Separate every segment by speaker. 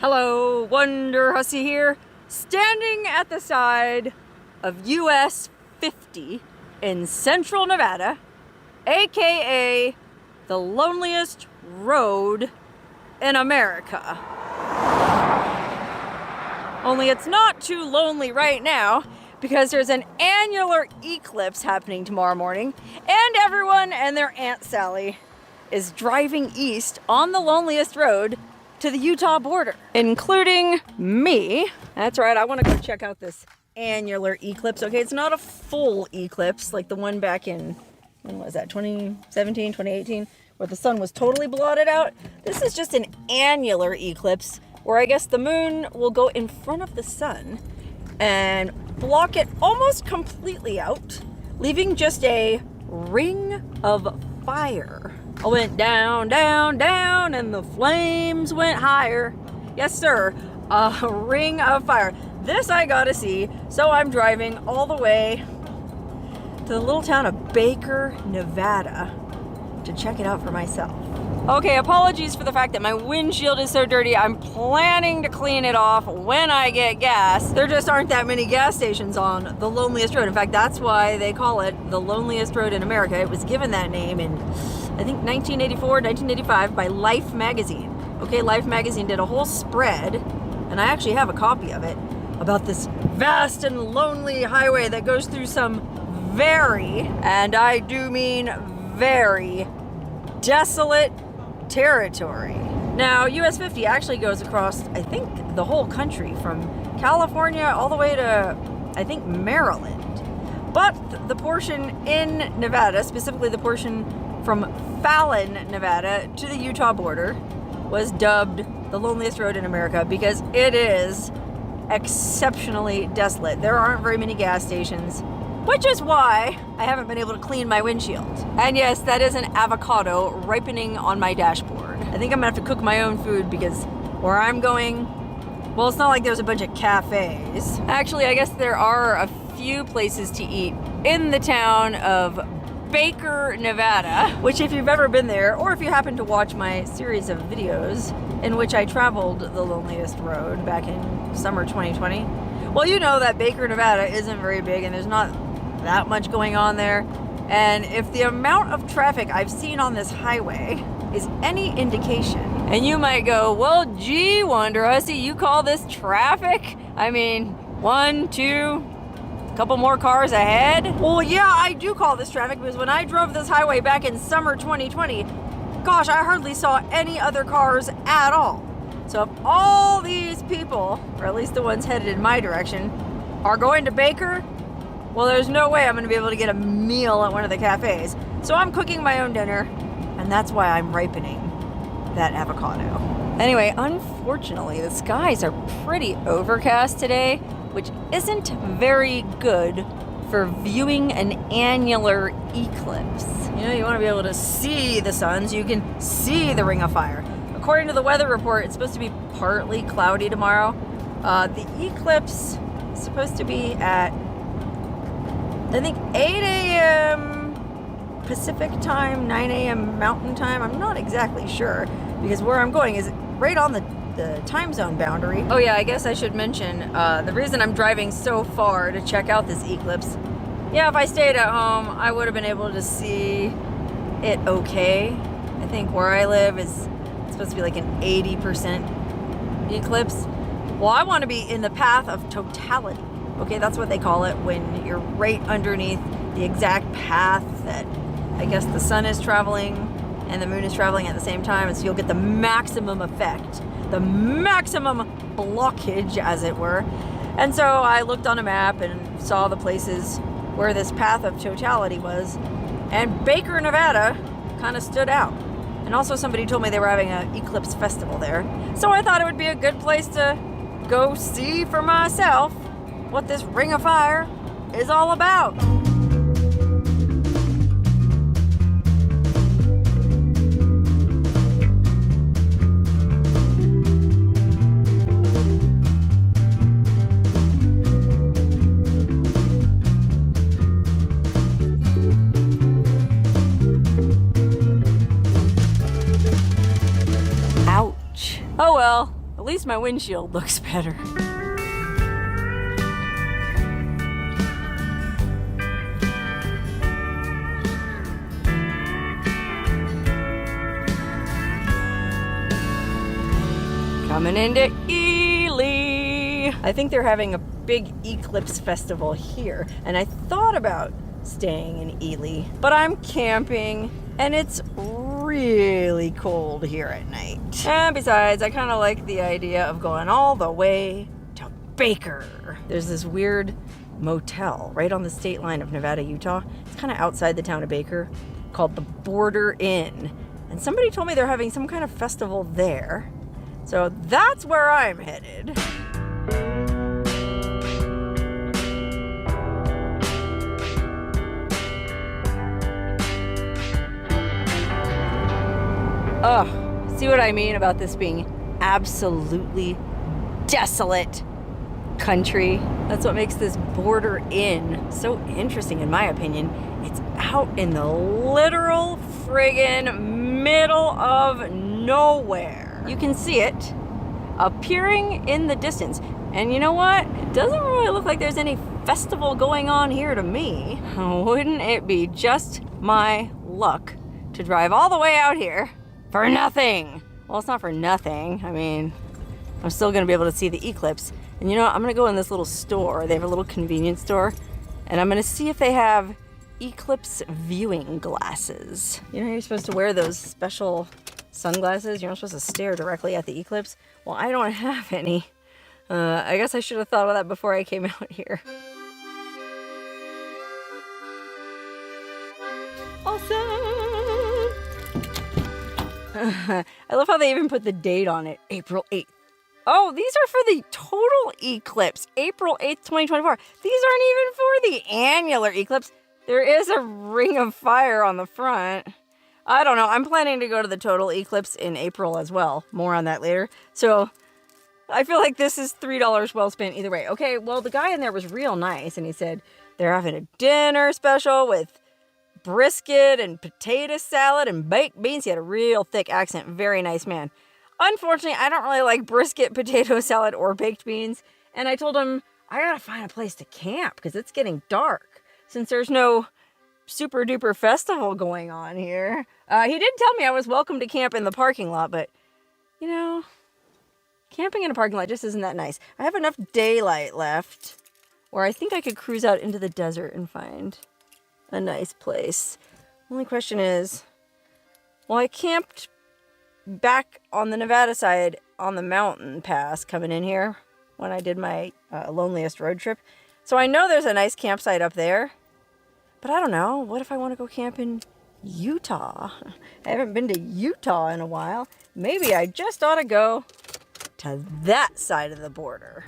Speaker 1: Hello, Wonderhussy here, standing at the side of US 50 in central Nevada, aka the loneliest road in America. Only it's not too lonely right now because there's an annular eclipse happening tomorrow morning, and everyone and their Aunt Sally is driving east on the loneliest road to the Utah border, including me. That's right, I want to go check out this annular eclipse. Okay, it's not a full eclipse like the one back in, when was that, 2017, 2018, where the sun was totally blotted out. This is just an annular eclipse where I guess the moon will go in front of the sun and block it almost completely out, leaving just a ring of fire. I went down, down, down, and the flames went higher. Yes, sir, a ring of fire. This I gotta see, so I'm driving all the way to the little town of Baker, Nevada to check it out for myself. Okay, apologies for the fact that my windshield is so dirty. I'm planning to clean it off when I get gas. There just aren't that many gas stations on the loneliest road. In fact, that's why they call it the loneliest road in America. It was given that name in, I think, 1984, 1985 by Life magazine. Okay, Life magazine did a whole spread, and I actually have a copy of it, about this vast and lonely highway that goes through some very, and I do mean very, desolate territory. Now, US 50 actually goes across, I think, the whole country from California all the way to, I think, Maryland. But the portion in Nevada, specifically the portion from Fallon, Nevada to the Utah border, was dubbed the loneliest road in America because it is exceptionally desolate. There aren't very many gas stations, which is why I haven't been able to clean my windshield. And yes, that is an avocado ripening on my dashboard. I think I'm gonna have to cook my own food because where I'm going, well, it's not like there's a bunch of cafes. Actually, I guess there are a few places to eat in the town of Baker, Nevada, which if you've ever been there, or if you happen to watch my series of videos in which I traveled the loneliest road back in summer 2020, well, you know that Baker, Nevada isn't very big and there's not that much going on there. And if the amount of traffic I've seen on this highway is any indication, and you might go, well, gee, Wonderhussy, you call this traffic? I mean, one, two, couple more cars ahead? Well, yeah, I do call this traffic because when I drove this highway back in summer 2020, gosh, I hardly saw any other cars at all. So if all these people, or at least the ones headed in my direction, are going to Baker, well, there's no way I'm gonna be able to get a meal at one of the cafes. So I'm cooking my own dinner, and that's why I'm ripening that avocado. Anyway, unfortunately, the skies are pretty overcast today, which isn't very good for viewing an annular eclipse. You know, you wanna be able to see the sun so you can see the ring of fire. According to the weather report, it's supposed to be partly cloudy tomorrow. The eclipse is supposed to be at, I think, 8 a.m. Pacific time, 9 a.m. Mountain time. I'm not exactly sure because where I'm going is right on the time zone boundary. Oh yeah, I guess I should mention the reason I'm driving so far to check out this eclipse. Yeah, if I stayed at home, I would have been able to see it okay. I think where I live is supposed to be like an 80% eclipse. Well, I want to be in the path of totality. Okay, that's what they call it when you're right underneath the exact path that I guess the sun is traveling and the moon is traveling at the same time, and so you'll get the maximum effect, the maximum blockage, as it were. And so I looked on a map and saw the places where this path of totality was, and Baker, Nevada kind of stood out. And also somebody told me they were having an eclipse festival there. So I thought it would be a good place to go see for myself what this ring of fire is all about. least my windshield looks better. Coming into Ely. I think they're having a big eclipse festival here, and I thought about staying in Ely, but I'm camping and it's really cold here at night. And besides, I kind of like the idea of going all the way to Baker. There's this weird motel right on the state line of Nevada, Utah. It's kind of outside the town of Baker, called the Border Inn. And somebody told me they're having some kind of festival there. So that's where I'm headed. Oh, see what I mean about this being absolutely desolate country? That's what makes this Border Inn so interesting, in my opinion. It's out in the literal friggin' middle of nowhere. You can see it appearing in the distance. And you know what? It doesn't really look like there's any festival going on here to me. Wouldn't it be just my luck to drive all the way out here for nothing? Well, it's not for nothing. I mean, I'm still gonna be able to see the eclipse. And you know what? I'm gonna go in this little store. They have a little convenience store. And I'm gonna see if they have eclipse viewing glasses. You know, you're supposed to wear those special sunglasses. You're not supposed to stare directly at the eclipse. Well, I don't have any. I guess I should have thought of that before I came out here. Awesome! I love how they even put the date on it, April 8th. Oh, these are for the total eclipse, April 8th, 2024. These aren't even for the annular eclipse. There is a ring of fire on the front. I don't know. I'm planning to go to the total eclipse in April as well. More on that later. So I feel like this is $3 well spent either way. Okay, well, the guy in there was real nice, and he said they're having a dinner special with brisket and potato salad and baked beans. He had a real thick accent. Very nice man. Unfortunately, I don't really like brisket, potato salad, or baked beans. And I told him, I gotta find a place to camp because it's getting dark since there's no super duper festival going on here. He did tell me I was welcome to camp in the parking lot, but you know, camping in a parking lot just isn't that nice. I have enough daylight left where I think I could cruise out into the desert and find a nice place. Only question is, well, I camped back on the Nevada side on the mountain pass coming in here when I did my loneliest road trip. So I know there's a nice campsite up there, but I don't know. What if I want to go camp in Utah? I haven't been to Utah in a while. Maybe I just ought to go to that side of the border.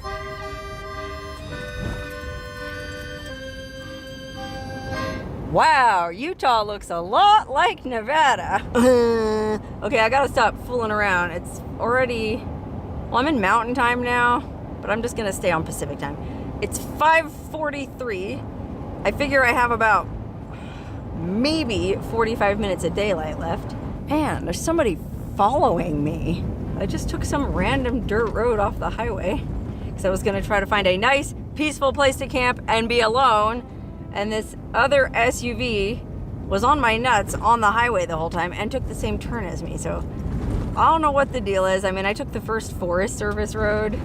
Speaker 1: Wow, Utah looks a lot like Nevada. Okay, I gotta stop fooling around. It's already, well, I'm in mountain time now, but I'm just gonna stay on Pacific time. It's 5:43. I figure I have about maybe 45 minutes of daylight left. Man, there's somebody following me. I just took some random dirt road off the highway because I was gonna try to find a nice, peaceful place to camp and be alone. And this other SUV was on my nuts on the highway the whole time and took the same turn as me. So I don't know what the deal is. I mean, I took the first Forest Service road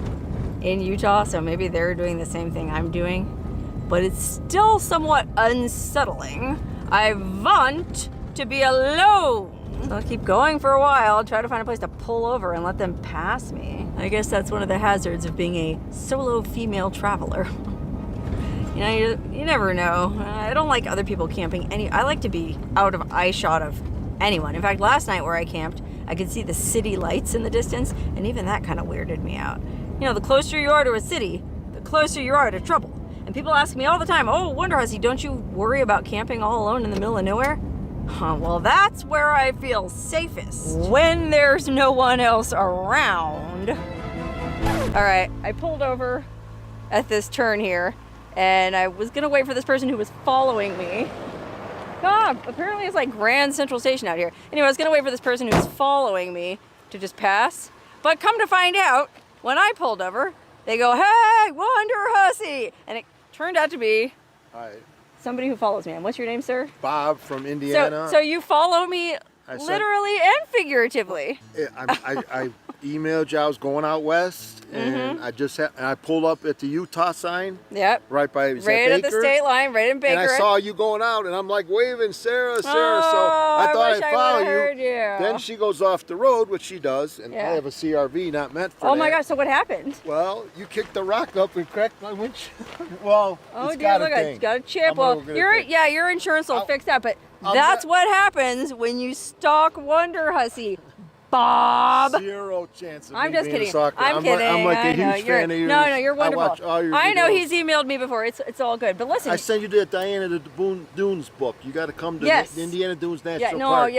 Speaker 1: in Utah, so maybe they're doing the same thing I'm doing. But it's still somewhat unsettling. I want to be alone. So I'll keep going for a while, try to find a place to pull over and let them pass me. I guess that's one of the hazards of being a solo female traveler. You know, you never know. I don't like other people camping. I like to be out of eyeshot of anyone. In fact, last night where I camped, I could see the city lights in the distance, and even that kind of weirded me out. You know, the closer you are to a city, the closer you are to trouble. And people ask me all the time, oh, Wonderhussy, don't you worry about camping all alone in the middle of nowhere? Well, that's where I feel safest. When there's no one else around. All right, I pulled over at this turn here. And I was gonna wait for this person who was following me. God, apparently it's like Grand Central Station out here. Anyway, I was gonna wait for this person who was following me to just pass. But come to find out, when I pulled over, they go, "Hey, Wonderhussy!" And it turned out to be somebody who follows me. And what's your name, sir?
Speaker 2: Bob from Indiana.
Speaker 1: So you follow me literally and figuratively.
Speaker 2: I emailed you. I was going out west, and I pulled up at the Utah sign.
Speaker 1: Yep.
Speaker 2: Right by
Speaker 1: right at the state line, right in Baker.
Speaker 2: And I saw you going out, and I'm like waving, Sarah. So I thought I'd follow you. Then she goes off the road, which she does, and I have a CRV not meant for that.
Speaker 1: Oh my gosh! So what happened?
Speaker 2: Well, you kicked the rock up and cracked my windshield. Well,
Speaker 1: it's got a chip. Well, your insurance will fix that, but that's what happens when you stalk Wonderhussy, Bob.
Speaker 2: Zero chance of
Speaker 1: I'm
Speaker 2: me
Speaker 1: just
Speaker 2: being
Speaker 1: kidding.
Speaker 2: a stalker.
Speaker 1: I'm kidding.
Speaker 2: I'm like a huge fan of yours.
Speaker 1: No, you're wonderful.
Speaker 2: I watch all your videos.
Speaker 1: I know he's emailed me before. It's all good. But listen.
Speaker 2: I sent you the Diana the Dunes book. You got to come to the Indiana Dunes National Park.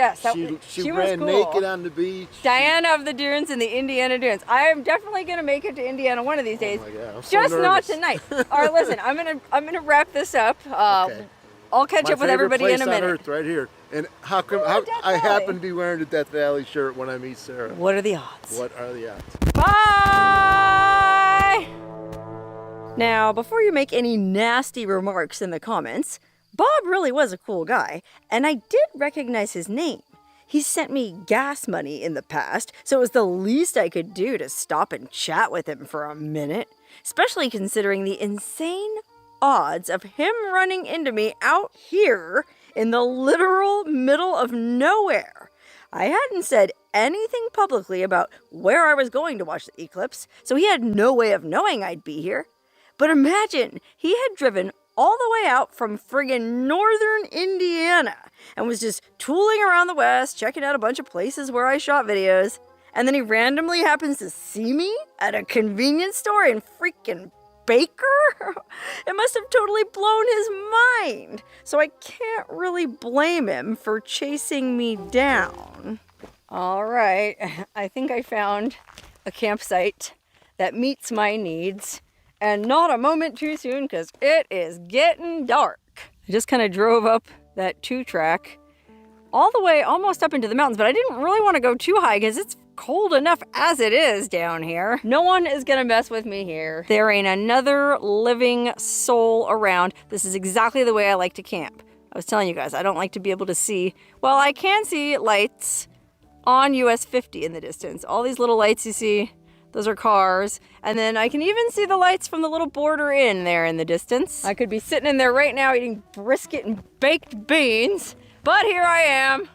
Speaker 2: She ran
Speaker 1: cool.
Speaker 2: naked on the beach.
Speaker 1: Diana of the Dunes and the Indiana Dunes. I am definitely gonna make it to Indiana one of these days.
Speaker 2: Oh my God, I'm so
Speaker 1: just
Speaker 2: nervous.
Speaker 1: not tonight. All right, listen. I'm gonna wrap this up.
Speaker 2: Okay.
Speaker 1: I'll catch up with everybody in a minute.
Speaker 2: My favorite place on earth, right here. And how come I happen to be wearing the Death Valley shirt when I meet Sarah?
Speaker 1: What are the odds?
Speaker 2: What are the odds?
Speaker 1: Bye! Now, before you make any nasty remarks in the comments, Bob really was a cool guy, and I did recognize his name. He sent me gas money in the past, so it was the least I could do to stop and chat with him for a minute, especially considering the insane odds of him running into me out here in the literal middle of nowhere. I hadn't said anything publicly about where I was going to watch the eclipse, so he had no way of knowing I'd be here. But imagine, he had driven all the way out from friggin' northern Indiana and was just tooling around the west, checking out a bunch of places where I shot videos, and then he randomly happens to see me at a convenience store in freaking Baker? It must have totally blown his mind. So I can't really blame him for chasing me down. All right, I think I found a campsite that meets my needs, and not a moment too soon because it is getting dark. I just kind of drove up that 2-track all the way almost up into the mountains, but I didn't really want to go too high because it's cold enough as it is down here. No one is gonna mess with me here. There ain't another living soul around. This is exactly the way I like to camp. I was telling you guys, I don't like to be able to see, well, I can see lights on US 50 in the distance. All these little lights you see, those are cars. And then I can even see the lights from the little border inn there in the distance. I could be sitting in there right now eating brisket and baked beans, but here I am.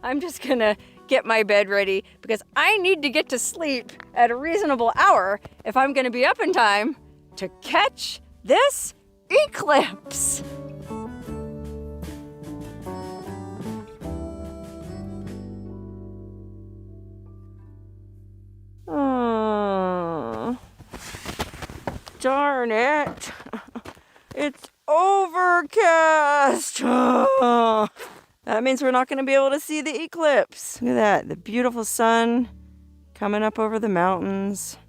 Speaker 1: I'm just gonna get my bed ready because I need to get to sleep at a reasonable hour if I'm going to be up in time to catch this eclipse. Oh, darn it. It's overcast. Oh. That means we're not going to be able to see the eclipse. Look at that, the beautiful sun coming up over the mountains.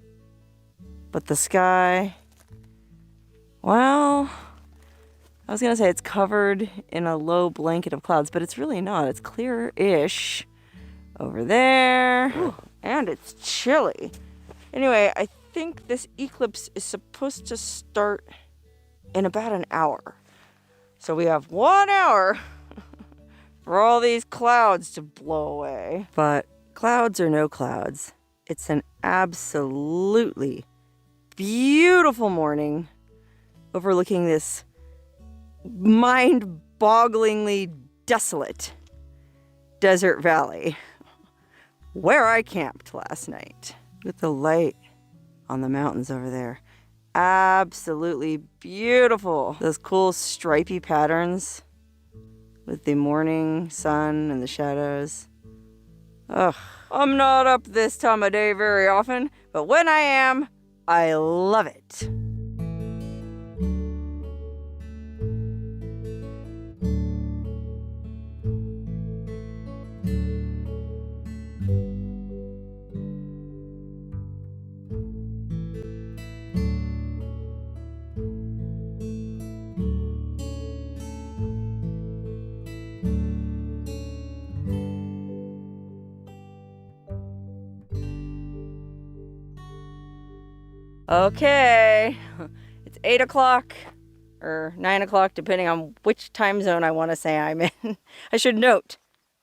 Speaker 1: But the sky, well, I was going to say it's covered in a low blanket of clouds, but it's really not. It's clear-ish over there. Ooh, and it's chilly. Anyway, I think this eclipse is supposed to start in about an hour. So we have 1 hour for all these clouds to blow away. But clouds or no clouds, it's an absolutely beautiful morning overlooking this mind-bogglingly desolate desert valley where I camped last night with the light on the mountains over there. Absolutely beautiful. Those cool stripy patterns with the morning sun and the shadows. Ugh, I'm not up this time of day very often, but when I am, I love it. Okay, it's 8 o'clock or 9 o'clock, depending on which time zone I want to say I'm in. I should note,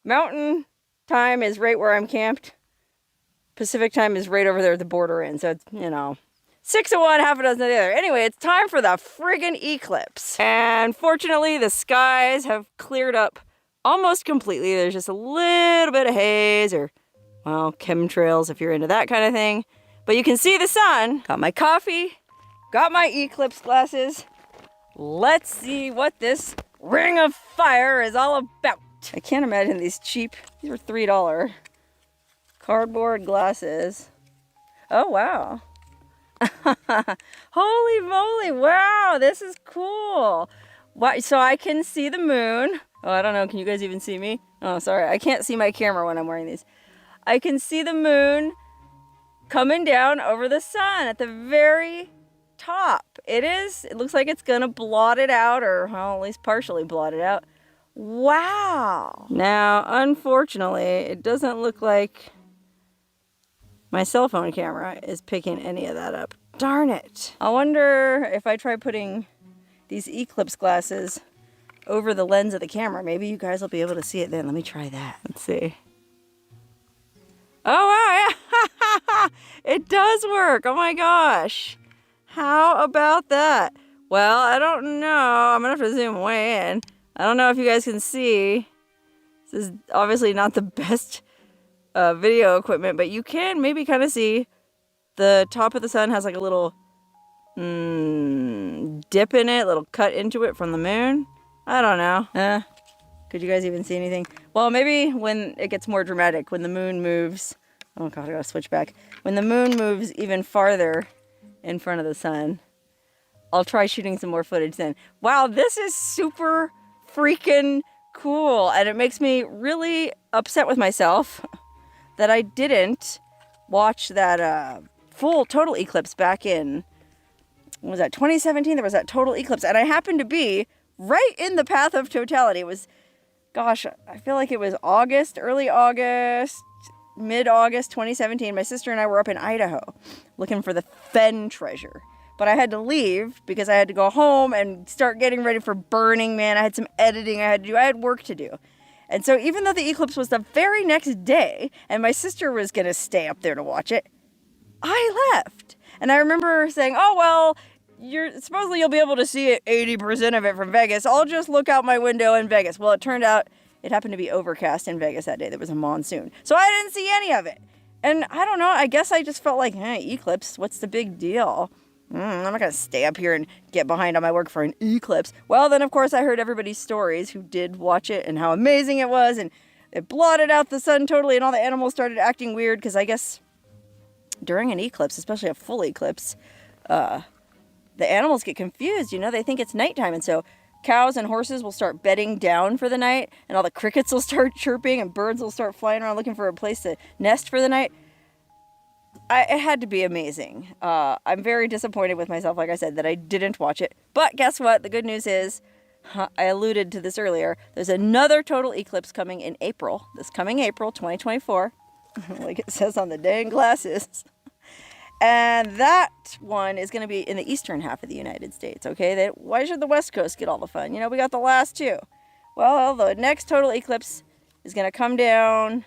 Speaker 1: Mountain time is right where I'm camped. Pacific time is right over there at the border end. So it's, 6 of one, half a dozen of the other. Anyway, it's time for the friggin' eclipse. And fortunately, the skies have cleared up almost completely. There's just a little bit of haze or, well, chemtrails if you're into that kind of thing. But you can see the sun. Got my coffee, got my eclipse glasses. Let's see what this ring of fire is all about. I can't imagine these were $3 cardboard glasses. Oh, wow. Holy moly, wow, this is cool. Wow, so I can see the moon. Oh, I don't know, can you guys even see me? Oh, sorry, I can't see my camera when I'm wearing these. I can see the moon coming down over the sun at the very top. It looks like it's gonna blot it out, or well, at least partially blot it out. Wow. Now, unfortunately, it doesn't look like my cell phone camera is picking any of that up. Darn it. I wonder if I try putting these eclipse glasses over the lens of the camera, maybe you guys will be able to see it then. Let me try that. Let's see. Oh, wow, yeah. It does work. Oh my gosh. How about that? Well, I don't know. I'm gonna have to zoom way in. I don't know if you guys can see. This is obviously not the best video equipment, but you can maybe kind of see the top of the sun has like a little dip in it, little cut into it from the moon. I don't know. Could you guys even see anything? Well, maybe when it gets more dramatic, when the moon moves. Oh god, I gotta switch back. When the moon moves even farther in front of the sun, I'll try shooting some more footage then. Wow, this is super freaking cool. And it makes me really upset with myself that I didn't watch that full total eclipse back in, what was that, 2017? There was that total eclipse. And I happened to be right in the path of totality. It was, gosh, I feel like it was August, early August, mid-August 2017. My sister and I were up in Idaho looking for the Fen treasure. But I had to leave because I had to go home and start getting ready for Burning Man. I had some editing I had to do. I had work to do. And so even though the eclipse was the very next day and my sister was going to stay up there to watch it, I left. And I remember saying, oh, well, supposedly you'll be able to see it 80% of it from Vegas. I'll just look out my window in Vegas. Well, it turned out it happened to be overcast in Vegas that day. There was a monsoon. So I didn't see any of it. And I don't know. I guess I just felt like, eclipse, what's the big deal? I'm not going to stay up here and get behind on my work for an eclipse. Well, then, of course, I heard everybody's stories who did watch it and how amazing it was. And it blotted out the sun totally and all the animals started acting weird because I guess during an eclipse, especially a full eclipse, the animals get confused. They think it's nighttime. And so cows and horses will start bedding down for the night and all the crickets will start chirping and birds will start flying around looking for a place to nest for the night. It had to be amazing. I'm very disappointed with myself, like I said, that I didn't watch it. But guess what? The good news is, I alluded to this earlier, there's another total eclipse coming in April. This coming April 2024, like it says on the dang glasses. And that one is going to be in the eastern half of the United States, okay? Why should the West Coast get all the fun? We got the last two. Well, the next total eclipse is going to come down,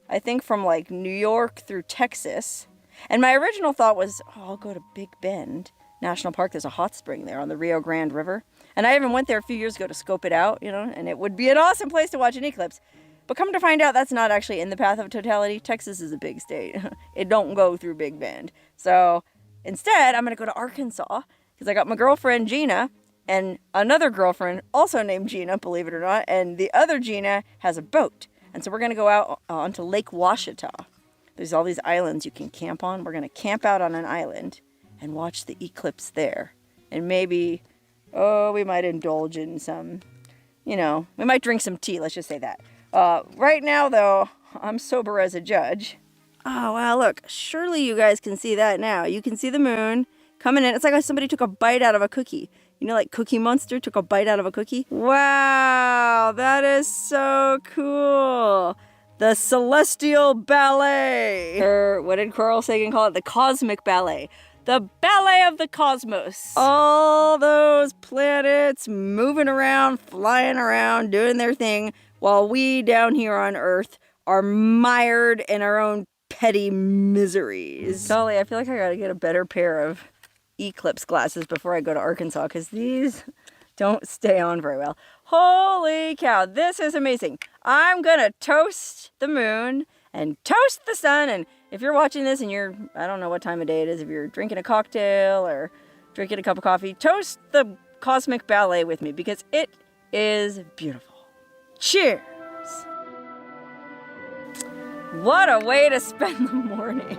Speaker 1: I think, from like New York through Texas. And my original thought was, I'll go to Big Bend National Park. There's a hot spring there on the Rio Grande River. And I even went there a few years ago to scope it out, and it would be an awesome place to watch an eclipse. But come to find out, that's not actually in the path of totality. Texas is a big state. It don't go through Big Bend. So instead, I'm going to go to Arkansas because I got my girlfriend, Gina, and another girlfriend also named Gina, believe it or not. And the other Gina has a boat. And so we're going to go out onto Lake Washita. There's all these islands you can camp on. We're going to camp out on an island and watch the eclipse there. And maybe, we might indulge in some, we might drink some tea. Let's just say that. Right now, though, I'm sober as a judge. Oh, wow, look. Surely you guys can see that now. You can see the moon coming in. It's like somebody took a bite out of a cookie. Like Cookie Monster took a bite out of a cookie? Wow, that is so cool. The Celestial Ballet. Or what did Carl Sagan call it? The Cosmic Ballet. The ballet of the cosmos. All those planets moving around, flying around, doing their thing, while we down here on Earth are mired in our own petty miseries. Golly, I feel like I gotta get a better pair of Eclipse glasses before I go to Arkansas, because these don't stay on very well. Holy cow, this is amazing. I'm gonna toast the moon and toast the sun, and if you're watching this and you're, I don't know what time of day it is, if you're drinking a cocktail or drinking a cup of coffee, toast the cosmic ballet with me, because it is beautiful. Cheers! What a way to spend the morning.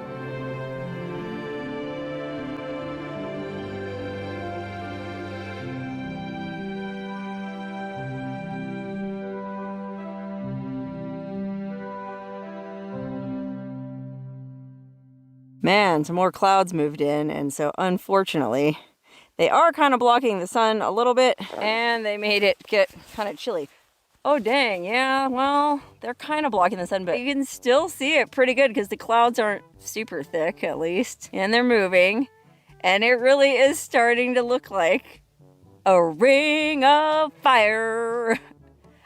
Speaker 1: Man, some more clouds moved in, and so unfortunately, they are kind of blocking the sun a little bit, and they made it get kind of chilly. Oh dang, yeah, well, they're kind of blocking the sun, but you can still see it pretty good because the clouds aren't super thick, at least, and they're moving, and it really is starting to look like a ring of fire.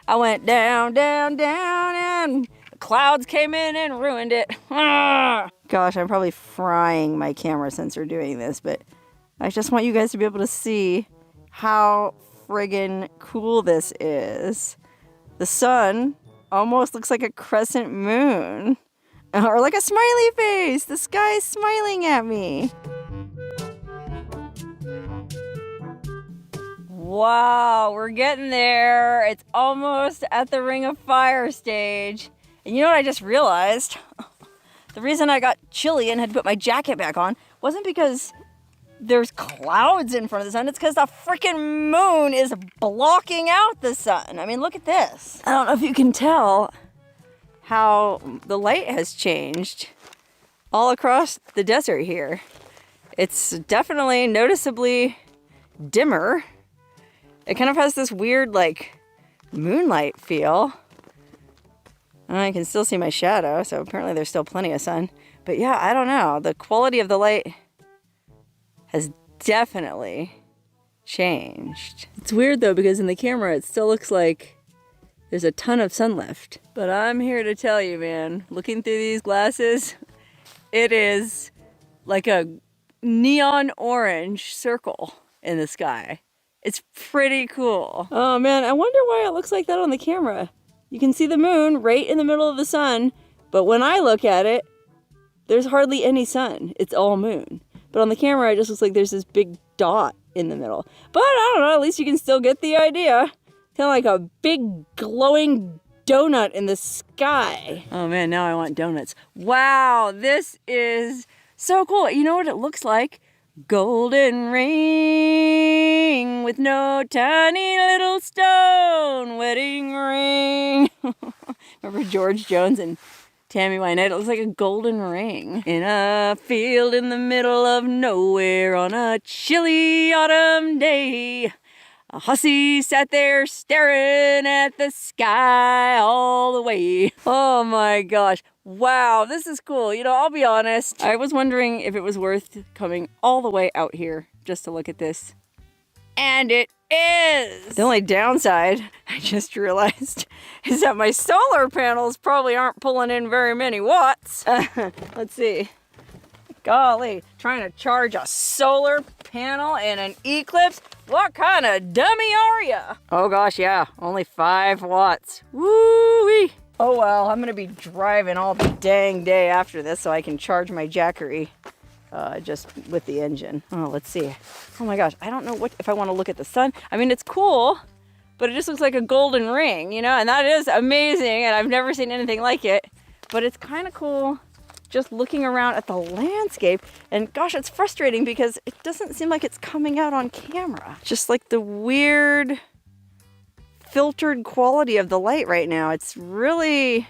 Speaker 1: I went down, down, down, and the clouds came in and ruined it. Gosh, I'm probably frying my camera sensor doing this, but I just want you guys to be able to see how friggin' cool this is. The sun almost looks like a crescent moon, or like a smiley face. The sky is smiling at me. Wow, we're getting there. It's almost at the Ring of Fire stage. And you know what I just realized? The reason I got chilly and had to put my jacket back on wasn't because there's clouds in front of the sun. It's because the freaking moon is blocking out the sun. I mean, look at this. I don't know if you can tell how the light has changed all across the desert here. It's definitely noticeably dimmer. It kind of has this weird, like, moonlight feel. I can still see my shadow, so apparently there's still plenty of sun. But yeah, I don't know. The quality of the light has definitely changed. It's weird though, because in the camera it still looks like there's a ton of sun left. But I'm here to tell you, man, looking through these glasses, it is like a neon orange circle in the sky. It's pretty cool. Oh man, I wonder why it looks like that on the camera. You can see the moon right in the middle of the sun, but when I look at it, there's hardly any sun. It's all moon. But on the camera, it just looks like there's this big dot in the middle. But I don't know, at least you can still get the idea. Kind of like a big glowing donut in the sky. Oh man, now I want donuts. Wow, this is so cool. You know what it looks like? Golden ring with no tiny little stone wedding ring. Remember George Jones and Tammy Wynette? It looks like a golden ring in a field in the middle of nowhere on a chilly autumn day. A hussy sat there staring at the sky all the way. Oh my gosh. Wow, this is cool. You know, I'll be honest. I was wondering if it was worth coming all the way out here just to look at this. And it is! The only downside, I just realized, is that my solar panels probably aren't pulling in very many watts. Let's see. Golly, trying to charge a solar panel in an eclipse? What kind of dummy are ya? Oh gosh, yeah, only 5 watts. Woo-wee! Oh well, I'm gonna be driving all the dang day after this so I can charge my Jackery just with the engine. Oh, let's see. Oh my gosh, I don't know if I want to look at the sun. I mean, it's cool, but it just looks like a golden ring, you know, and that is amazing, and I've never seen anything like it. But it's kind of cool just looking around at the landscape, and gosh, it's frustrating because it doesn't seem like it's coming out on camera. Just like the weird filtered quality of the light right now. It's really,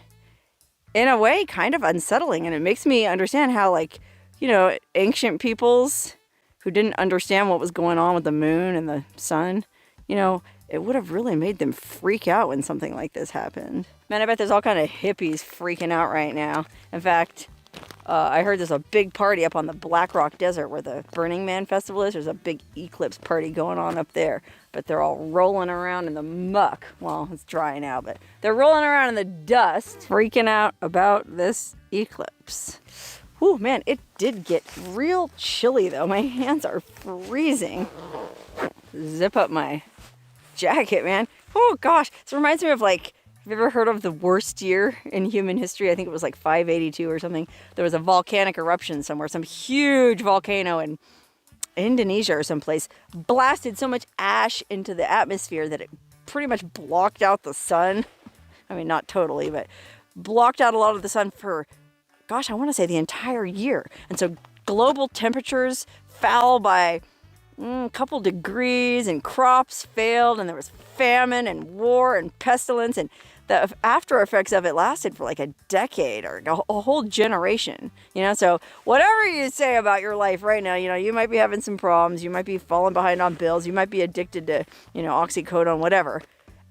Speaker 1: in a way, kind of unsettling, and it makes me understand how, like, you know, ancient peoples who didn't understand what was going on with the moon and the sun, you know, it would have really made them freak out when something like this happened. Man, I bet there's all kind of hippies freaking out right now. In fact, I heard there's a big party up on the Black Rock Desert where the Burning Man Festival is. There's a big eclipse party going on up there. But they're all rolling around in the muck. Well, it's dry now, but they're rolling around in the dust, freaking out about this eclipse. Ooh, man, it did get real chilly, though. My hands are freezing. Zip up my jacket, man. Oh, gosh. This reminds me of, like, have you ever heard of the worst year in human history? I think it was like 582 or something. There was a volcanic eruption somewhere. Some huge volcano in Indonesia or someplace blasted so much ash into the atmosphere that it pretty much blocked out the sun. I mean, not totally, but blocked out a lot of the sun for, gosh, I want to say the entire year. And so global temperatures fell by a couple degrees, and crops failed, and there was famine and war and pestilence, and the after effects of it lasted for like a decade or a whole generation, you know? So whatever you say about your life right now, you know, you might be having some problems, you might be falling behind on bills, you might be addicted to, you know, oxycodone, whatever.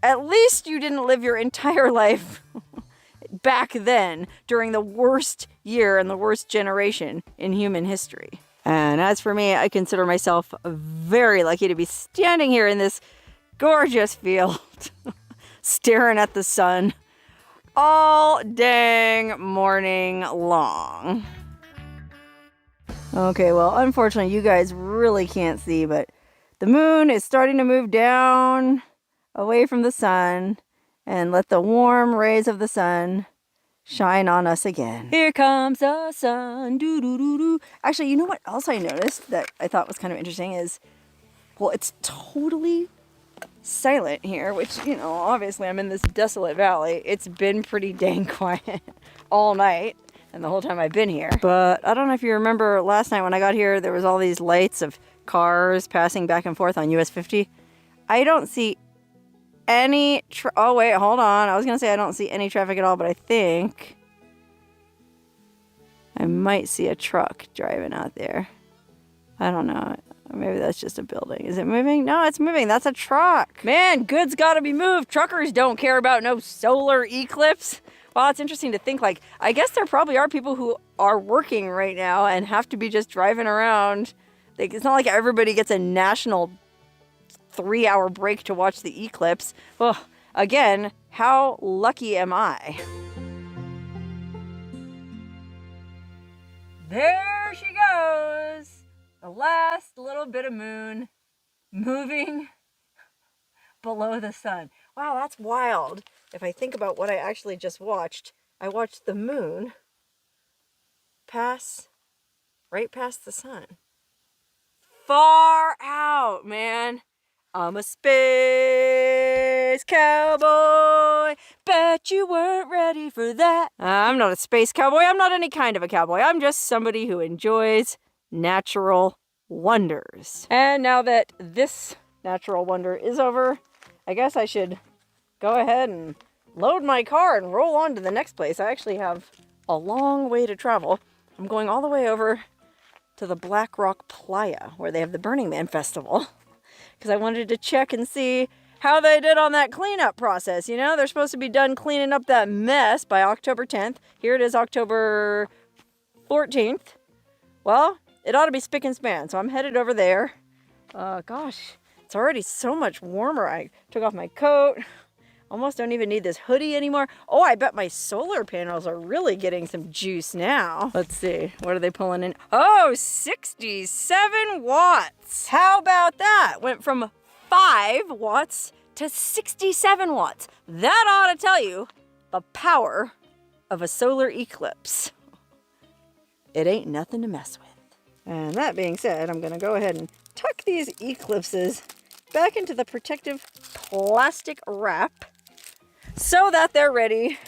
Speaker 1: At least you didn't live your entire life back then during the worst year and the worst generation in human history. And as for me, I consider myself very lucky to be standing here in this gorgeous field, staring at the sun all dang morning long. Okay, well, unfortunately, you guys really can't see, but the moon is starting to move down away from the sun and let the warm rays of the sun shine on us again. Here comes the sun. Doo doo doo doo. Actually, you know what else I noticed that I thought was kind of interesting is, well, it's totally silent here, which, you know, obviously I'm in this desolate valley. It's been pretty dang quiet all night and the whole time I've been here. But I don't know if you remember last night when I got here, there was all these lights of cars passing back and forth on US 50. I don't see any oh wait, hold on. I was gonna say I don't see any traffic at all, but I think I might see a truck driving out there. I don't know. Maybe that's just a building. Is it moving? No, it's moving. That's a truck. Man, goods gotta be moved. Truckers don't care about no solar eclipse. Well, it's interesting to think, like, I guess there probably are people who are working right now and have to be just driving around. It's not like everybody gets a national 3-hour break to watch the eclipse. Well, again, how lucky am I? There she goes. The last little bit of moon moving below the sun. Wow, that's wild. If I think about what I actually just watched, I watched the moon pass right past the sun. Far out, man. I'm a space cowboy. Bet you weren't ready for that. I'm not a space cowboy. I'm not any kind of a cowboy. I'm just somebody who enjoys natural wonders. And now that this natural wonder is over, I guess I should go ahead and load my car and roll on to the next place. I actually have a long way to travel. I'm going all the way over to the Black Rock Playa, where they have the Burning Man Festival, because I wanted to check and see how they did on that cleanup process. You know, they're supposed to be done cleaning up that mess by October 10th. Here it is, October 14th. Well, it ought to be spick and span, so I'm headed over there. Gosh, it's already so much warmer. I took off my coat. Almost don't even need this hoodie anymore. Oh, I bet my solar panels are really getting some juice now. Let's see, what are they pulling in? Oh, 67 watts. How about that? Went from 5 watts to 67 watts. That ought to tell you the power of a solar eclipse. It ain't nothing to mess with. And that being said, I'm gonna go ahead and tuck these eclipses back into the protective plastic wrap so that they're ready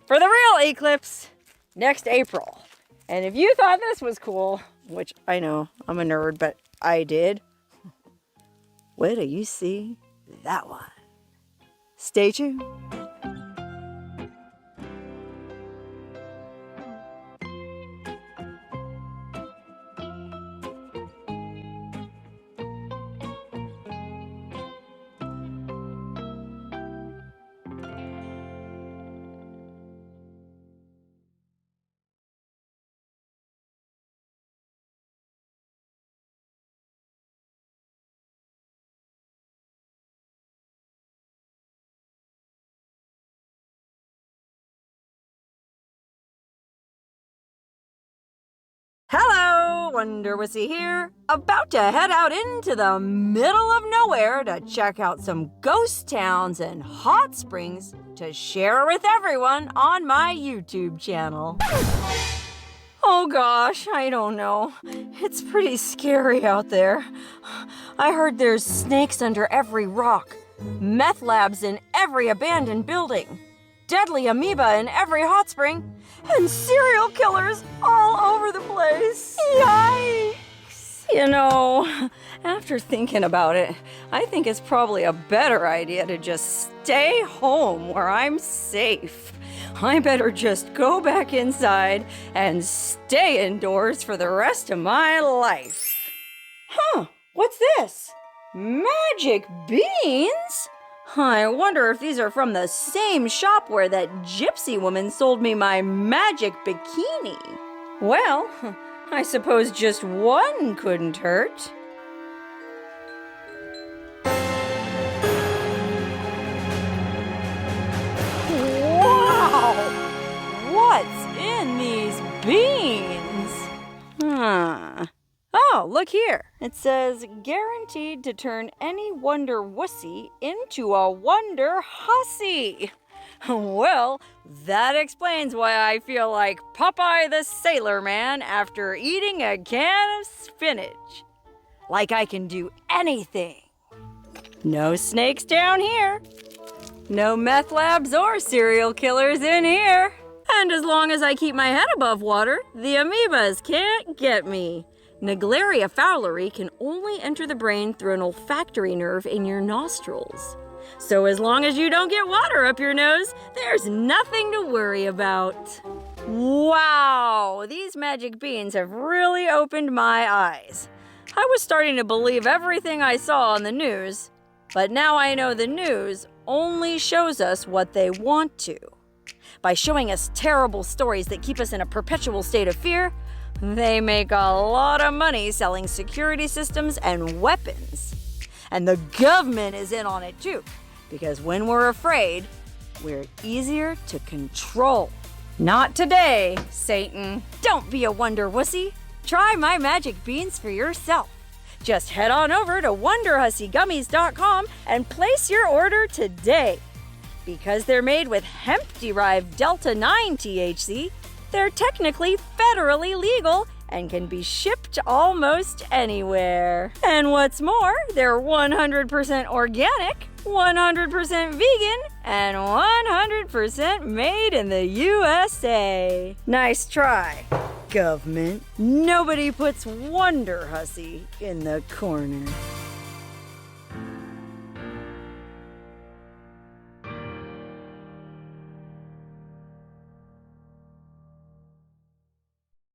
Speaker 1: for the real eclipse next April. And if you thought this was cool, which I know I'm a nerd, but I did, wait till you see that one. Stay tuned. Hello, Wonderhussy here, about to head out into the middle of nowhere to check out some ghost towns and hot springs to share with everyone on my YouTube channel. Oh gosh, I don't know. It's pretty scary out there. I heard there's snakes under every rock, meth labs in every abandoned building, deadly amoeba in every hot spring, and serial killers all over the place. Yikes! You know, after thinking about it, I think it's probably a better idea to just stay home where I'm safe. I better just go back inside and stay indoors for the rest of my life. Huh, what's this? Magic beans? I wonder if these are from the same shop where that gypsy woman sold me my magic bikini. Well, I suppose just one couldn't hurt. Wow! What's in these beans? Oh, look here. It says, guaranteed to turn any Wonderhussy into a Wonderhussy. Well, that explains why I feel like Popeye the Sailor Man after eating a can of spinach. Like I can do anything. No snakes down here. No meth labs or serial killers in here. And as long as I keep my head above water, the amoebas can't get me. Naegleria fowleri can only enter the brain through an olfactory nerve in your nostrils. So as long as you don't get water up your nose, there's nothing to worry about. Wow, these magic beans have really opened my eyes. I was starting to believe everything I saw on the news, but now I know the news only shows us what they want to. By showing us terrible stories that keep us in a perpetual state of fear, they make a lot of money selling security systems and weapons. And the government is in on it too, because when we're afraid, we're easier to control. Not today, Satan. Don't be a Wonderhussy. Try my magic beans for yourself. Just head on over to WonderhussyGummies.com and place your order today. Because they're made with hemp-derived Delta-9 THC, they're technically federally legal and can be shipped almost anywhere. And what's more, they're 100% organic, 100% vegan, and 100% made in the USA. Nice try, government. Nobody puts Wonderhussy in the corner.